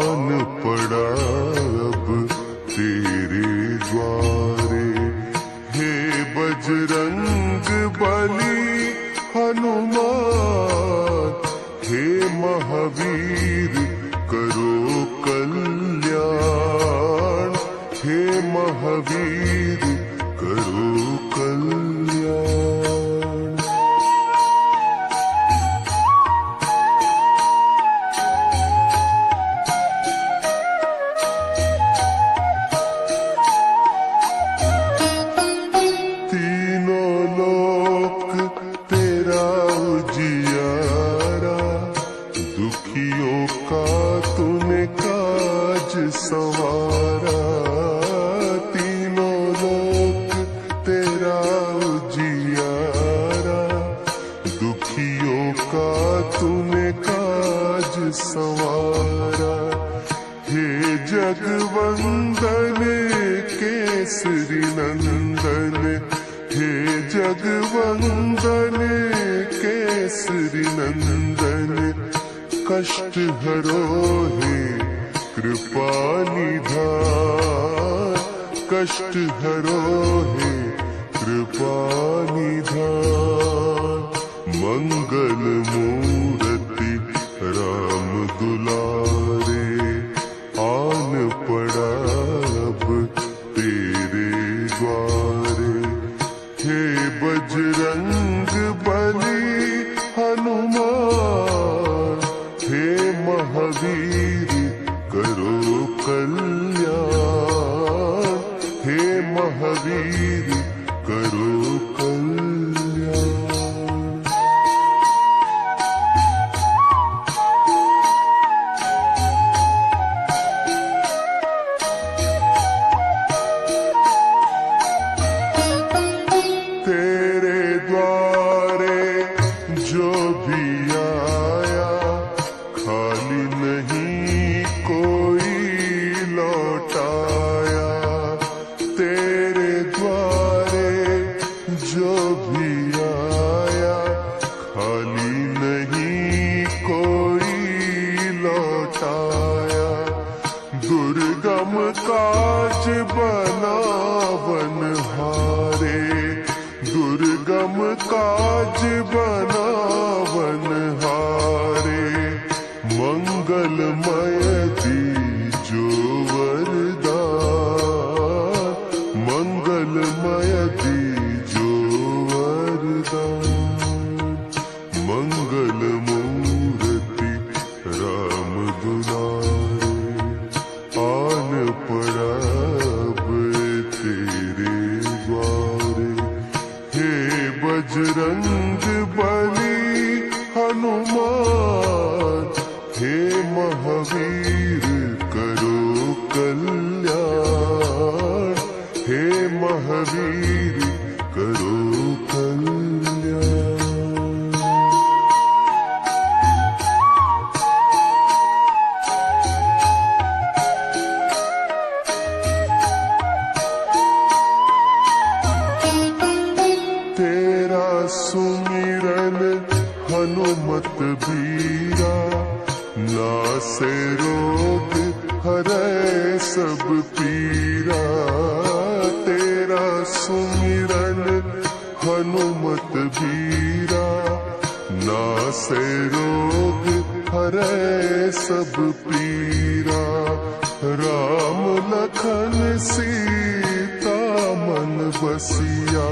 आन पड़ा अब तेरे द्वारे। हे बजरंग बली हनुमान, हे महावीर करो कल्याण, हे महावीर करो कल्याण। तीनों लोक तेरा उजियारा, दुखियों का तूने काज संवारा। तीनों लोक तेरा उजियारा, दुखियों का तूने काज संवारा। हे जगवंदन केसरी नंदन, हे जगवंदन केसरी नंदन, कष्ट हरो हे कृपा निधान, कष्ट हरो हे कृपा निधान। मंगल मूर्ति राम दुलारे, आन पड़ा अब तेरे द्वारे। हे बजरंग बली हनुमान, हे महावीर करो कल्याण, हे महावीर करो कल्याण। तेरे द्वारे जो भी आया, खाली नहीं कोई लौटाया। तेरे द्वारे जो भी आया, खाली नहीं कोई लौटाया। दुर्गम काज बनावन हारे, दुर्गम काज बनावन हारे। मंगलमय दीजो वरदान, मंगलमय दीजो वरदान। मंगल मूर्ति राम दुलारे, आन पड़ा अब तेरे द्वारे। हे बजरंग बली हनुमान, हे महावीर करो कल्याण, हे महावीर करो कल्याण। तेरा सुमिरन हनुमत बीरा, नासे रोग हरै सब पीरा। तेरा सुमिरन हनुमत बीरा, नासे रोग हरै सब पीरा। राम लखन सीता मन बसिया,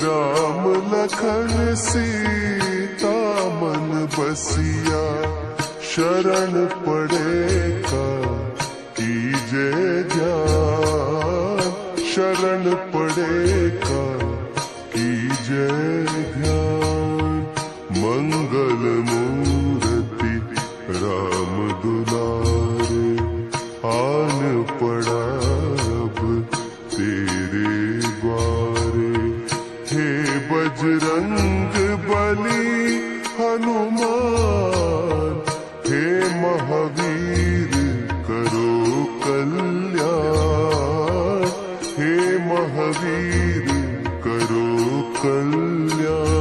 राम लखन सीता मन बसिया। शरण पड़े का कीजे ध्यान, शरण पड़े का कीजे ध्यान। मंगल मूर्ति राम दुलारे, आन पड़ा अब तेरे द्वारे। हे बजरंग बली हनुमान, हे महावीर करो कल्याण, हे महावीर करो कल्याण।